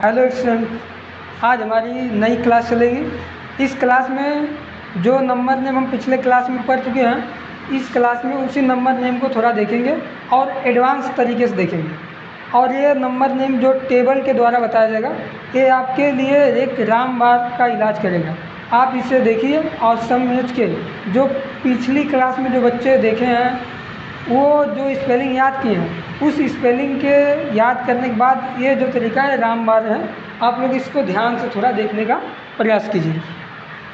Hello student, आज हमारी नई क्लास चलेगी। इस क्लास में जो नंबर नेम हम पिछले क्लास में पढ़ चुके हैं, इस क्लास में उसी नंबर नेम को थोड़ा देखेंगे और एडवांस तरीके से देखेंगे। और ये नंबर नेम जो टेबल के द्वारा बताया जाएगा, ये आपके लिए एक रामबाण का इलाज करेगा। आप इसे देखिए और समझ के जो पिछली क्लास में जो बच्चे देखे हैं वो जो स्पेलिंग याद किए हैं, उस स्पेलिंग के याद करने के बाद ये जो तरीका है रामबाण है, आप लोग इसको ध्यान से थोड़ा देखने का प्रयास कीजिए।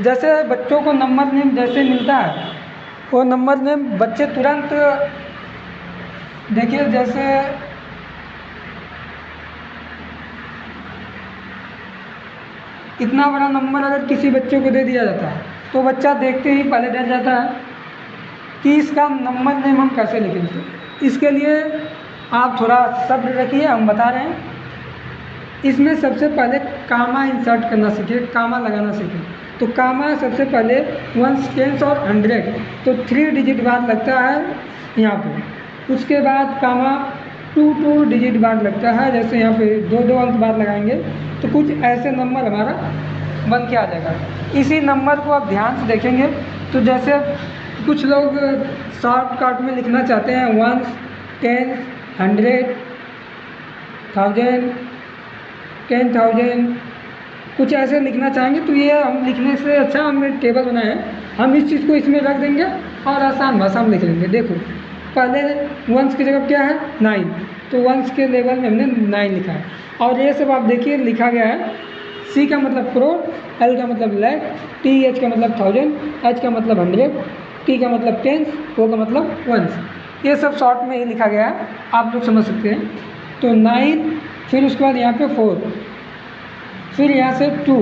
जैसे बच्चों को नंबर नेम जैसे मिलता है, वो नंबर नेम बच्चे तुरंत देखिए। जैसे इतना बड़ा नंबर अगर किसी बच्चे को दे दिया जाता है तो बच्चा देखते ही पहले डर जाता है कि इसका नंबर नेम हम कैसे लिखेंगे। इसके लिए आप थोड़ा सब्र रखिए, हम बता रहे हैं। इसमें सबसे पहले कामा इंसर्ट करना सीखिए, कामा लगाना सीखिए। तो कामा सबसे पहले 1, 10 और 100, तो 3 डिजिट बाद लगता है यहाँ पे। उसके बाद कामा 2 डिजिट बाद लगता है, जैसे यहाँ पे 2 अंक बाद लगाएंगे तो कुछ ऐसे नंबर हमारा बन के आ जाएगा। इसी नंबर को आप ध्यान से देखेंगे तो जैसे कुछ लोग शॉर्टकट में लिखना चाहते हैं 1, 10, 100, 1000, 10,000, कुछ ऐसे लिखना चाहेंगे तो ये हम लिखने से अच्छा हमने टेबल बनाया है, हम इस चीज़ को इसमें रख देंगे और आसान भाषा में लिख लेंगे। देखो पहले वंस की जगह क्या है 9, तो वंस के लेवल में हमने 9 लिखा है। और ये सब आप देखिए लिखा गया है। सी का मतलब करोड़, एल का मतलब लैख, टी एच का मतलब 1000, एच का मतलब 100, टी का मतलब 10, ओ का मतलब वंस। ये सब शॉर्ट में ही लिखा गया है, आप लोग समझ सकते हैं। तो 9, फिर उसके बाद यहाँ पे 4, फिर यहाँ से 2,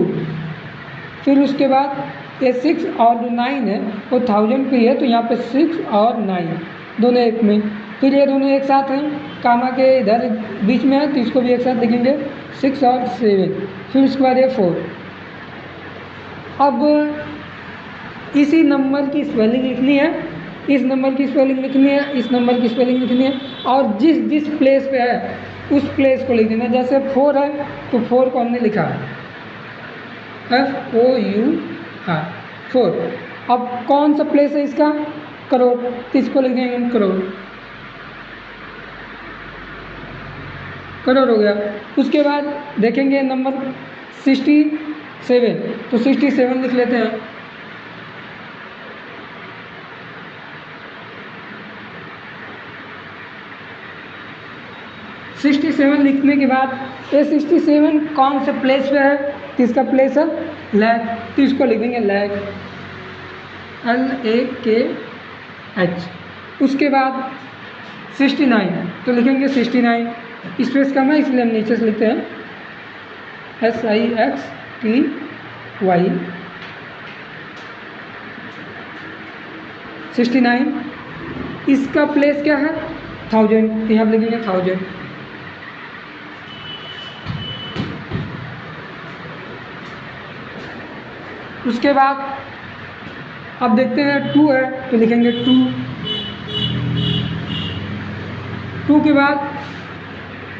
फिर उसके बाद ये 6 और जो 9 है वो 1000 पे है, तो यहाँ पे 6 और 9 दोनों एक में। फिर ये दोनों एक साथ हैं, कामा के इधर बीच में है तो इसको भी एक साथ लिखेंगे 6 और 7, फिर उसके बाद ये 4। अब इसी नंबर की स्पेलिंग लिखनी है, इस नंबर की स्पेलिंग लिखनी है, इस नंबर की स्पेलिंग लिखनी है, और जिस जिस प्लेस पे है उस प्लेस को लिख देना। जैसे 4 है तो 4 को हमने लिखा है FOUR 4। अब कौन सा प्लेस है इसका, करोड़, तो इसको लिख देंगे हम करोड़, करोड़ हो गया। उसके बाद देखेंगे नंबर 67, तो 67 लिख लेते हैं। $67 लिखने के बाद ये 67 कौन से प्लेस पे है, किसका प्लेस है, लैख, तो इसको लिख देंगे लैख, LAKH। उसके बाद 69 तो लिखेंगे 69, स्पेस कम है इसलिए हम नीचे से लिखते हैं SIXTY 69। इसका प्लेस क्या है 1000, तो यहाँ पर लिखेंगे 1000। उसके बाद अब देखते हैं 2 है तो लिखेंगे 2, 2 के बाद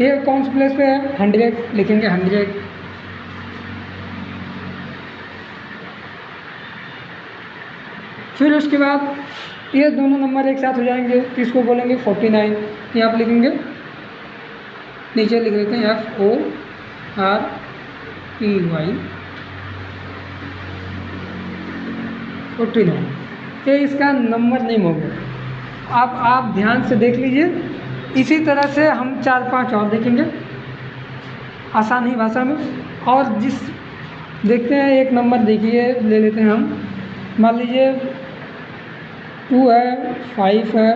ये कौन से प्लेस पे है 100, लिखेंगे 100। फिर उसके बाद ये दोनों नंबर एक साथ हो जाएंगे तो इसको बोलेंगे 49, यहाँ पर लिखेंगे, नीचे लिख लेते हैं FORTY 49। ये इसका नंबर नेम हो गया। अब आप ध्यान से देख लीजिए। इसी तरह से हम 4-5 और देखेंगे आसान ही भाषा में। और जिस देखते हैं एक नंबर देखिए ले लेते हैं हम, मान लीजिए 2 है, 5 है,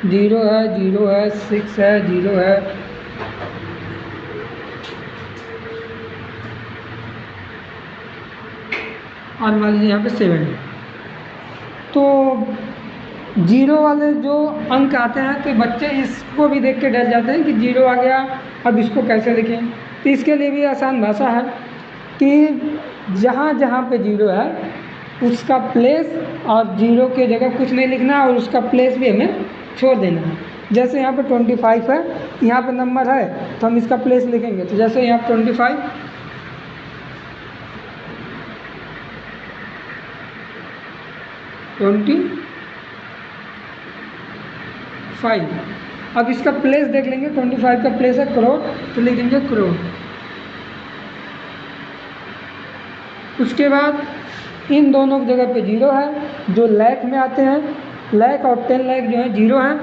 0 है, 0 है, 6 है, 0 है, और मान लीजिए यहाँ पे 7 है। तो 0 वाले जो अंक आते हैं तो बच्चे इसको भी देख के डर जाते हैं कि 0 आ गया, अब इसको कैसे लिखें। तो इसके लिए भी आसान भाषा है कि जहाँ जहाँ पे 0 है उसका प्लेस और 0 के जगह कुछ नहीं लिखना और उसका प्लेस भी हमें छोड़ देना है। जैसे यहाँ पे 25 है, यहाँ पे नंबर है तो हम इसका प्लेस लिखेंगे। तो जैसे यहाँ 25 25। अब इसका प्लेस देख लेंगे, 25 का प्लेस है करोड़, तो लिख देंगे करोड़। उसके बाद इन दोनों की जगह पे जीरो है, जो लाख में आते हैं, लाख और 10 लाख जो है जीरो है,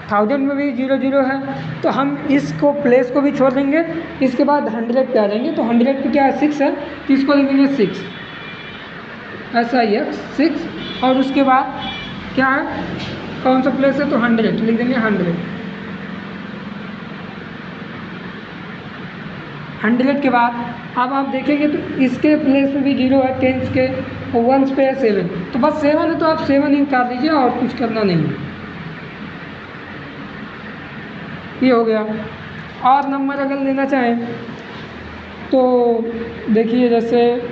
1000 में भी जीरो जीरो है, तो हम इसको प्लेस को भी छोड़ देंगे। इसके बाद 100 पे आ जाएंगे, तो 100 पे क्या है 6 है, तो इसको लिख देंगे 6, ऐसा ही है 6। और उसके बाद क्या है, कौन सा प्लेस है, तो 100, लिख देंगे 100। 100 के बाद अब आप देखेंगे तो इसके प्लेस पे भी जीरो है, 10s के, और 1s पे है 7, तो बस 7 है तो आप 7 ही निकाल दीजिए और कुछ करना नहीं है। ये हो गया। और नंबर अगर लेना चाहें तो देखिए, जैसे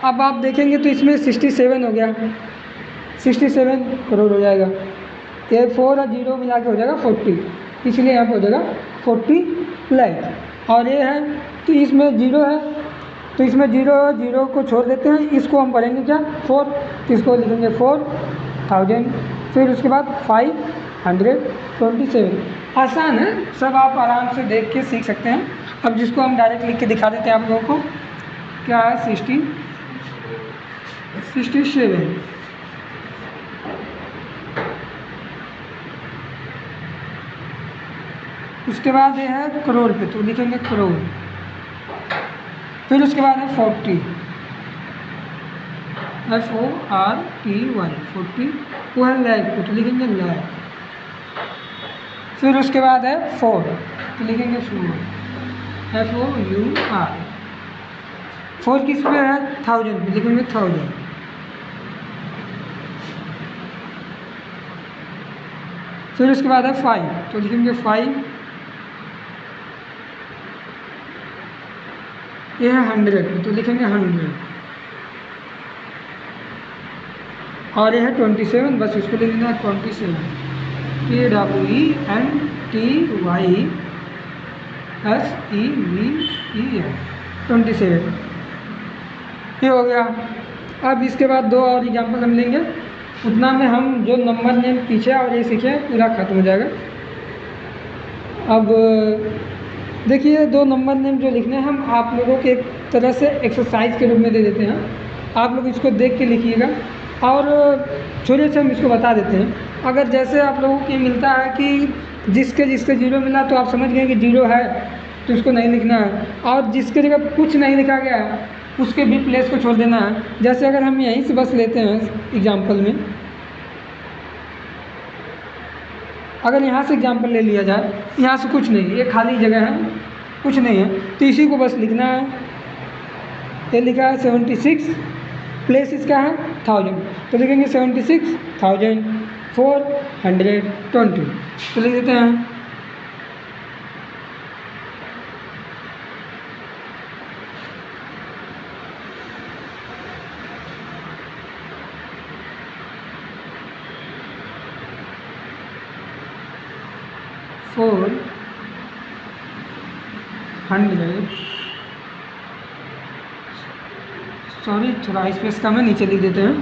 अब आप देखेंगे तो इसमें 67 हो गया, 67 करोड़ हो जाएगा। ये 4 और 0 मिला के हो जाएगा 40, इसलिए यहाँ पे हो जाएगा 40 लाख। और ये है तो इसमें जीरो है, तो इसमें जीरो को छोड़ देते हैं, इसको हम पढ़ेंगे क्या 4, तो इसको लिखेंगे 4000। फिर उसके बाद 527। आसान है, सब आप आराम से देख के सीख सकते हैं। अब जिसको हम डायरेक्ट लिख के दिखा देते हैं आप लोगों को, क्या है 67। उसके बाद ये है करोड़ पे, तो लिखेंगे करोड़। फिर उसके बाद है 40, FORTY 40, वो है लाख पे, तो लिखेंगे लाख। फिर उसके बाद है 4, तो लिखेंगे 4, FOUR। 4 किस पे है, 1000 पे, लिखेंगे 1000। फिर उसके बाद है 5, तो लिखेंगे 5। ये है 100, तो लिखेंगे 100। और ये है 27, बस इसको लिख देना 27, PWENTYSEVEN, 27। ये हो गया। अब इसके बाद दो और एग्जाम्पल हम लेंगे, उतना में हम जो नंबर नेम पीछे और ये सीखे पूरा ख़त्म हो जाएगा। अब देखिए, दो नंबर नेम जो लिखने हैं हम आप लोगों के एक तरह से एक्सरसाइज के रूप में दे देते हैं। आप लोग इसको देख के लिखिएगा और थोड़े से हम इसको बता देते हैं। अगर जैसे आप लोगों को मिलता है कि जिसके जीरो मिला तो आप समझ गए कि जीरो है, तो उसको नहीं लिखना है। और जिसके जगह कुछ नहीं लिखा गया है उसके भी प्लेस को छोड़ देना है। जैसे अगर हम यहीं से बस लेते हैं एग्जाम्पल में, अगर यहाँ से एग्जाम्पल ले लिया जाए, यहाँ से कुछ नहीं, ये खाली जगह है, कुछ नहीं है, तो इसी को बस लिखना है। ये लिखा है 76, प्लेस इसका है 1000, तो लिखेंगे 76,420, तो लिख देते हैं। सॉरी, थोड़ा स्पेस कम है, नीचे लिख देते हैं।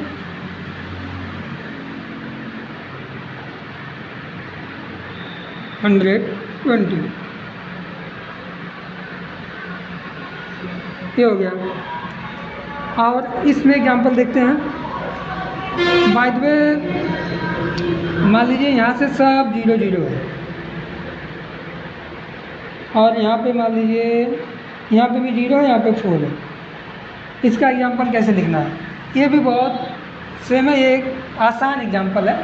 $120, ये हो गया। और इसमें एग्जाम्पल देखते हैं। बाय द वे, मान लीजिए यहाँ से सब 0 0 है और यहाँ पे मान लीजिए यहाँ पे भी 0 है, यहाँ पे 4 है। इसका एग्जाम्पल कैसे लिखना है, ये भी बहुत सेम है, ये एक आसान एग्जाम्पल है।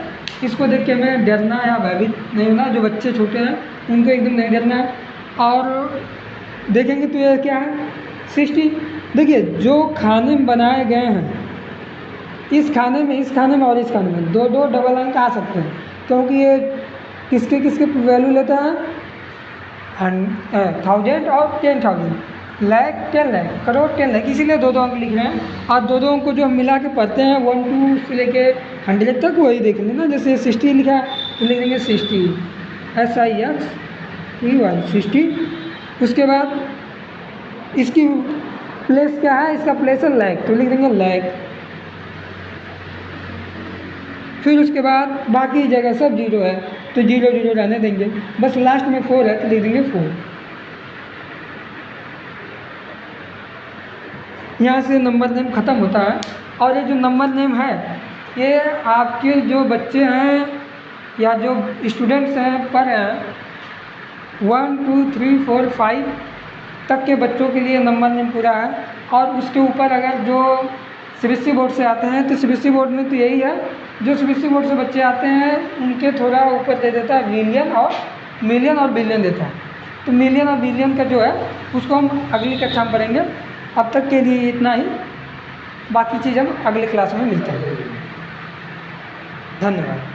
इसको देख के हमें डरना या भयभीत नहीं होना। जो बच्चे छोटे हैं उनको एकदम नहीं डरना है। और देखेंगे तो ये क्या है 60। देखिए, जो खाने में बनाए गए हैं, इस खाने में और इस खाने में दो डबल अंक आ सकते हैं, क्योंकि ये किसके वैल्यू लेता है 1000 और 10,000, लाख 10 लाख, करोड़ 10 लाख, इसीलिए दो अंक लिख रहे हैं। और दो अंक को जो हम मिला के पढ़ते हैं 1 2 से लेके 100 तक, वही देख लेना। जैसे 60 लिखा है तो लिख देंगे 60, SIXEY 60। उसके बाद इसकी प्लेस क्या है, इसका प्लेस है लैक, तो लिख देंगे लैक। फिर उसके बाद बाकी जगह सब 0 है तो 0 0 रहने देंगे, बस लास्ट में 4 है तो लिख देंगे 4। यहाँ से नंबर नेम ख़त्म होता है। और ये जो नंबर नेम है ये आपके जो बच्चे हैं या जो स्टूडेंट्स हैं पढ़ रहे हैं 1 2 3 4 5 तक के बच्चों के लिए नंबर नेम पूरा है। और उसके ऊपर अगर जो CBSE बोर्ड से आते हैं तो CBSE बोर्ड में तो यही है, जो CBSE बोर्ड से बच्चे आते हैं उनके थोड़ा ऊपर दे देता है मिलियन और बिलियन देता है। तो मिलियन और बिलियन का जो है उसको हम अगली कक्षा में पढ़ेंगे। अब तक के लिए इतना ही, बाकी चीज़ हम अगले क्लास में मिलते हैं। धन्यवाद।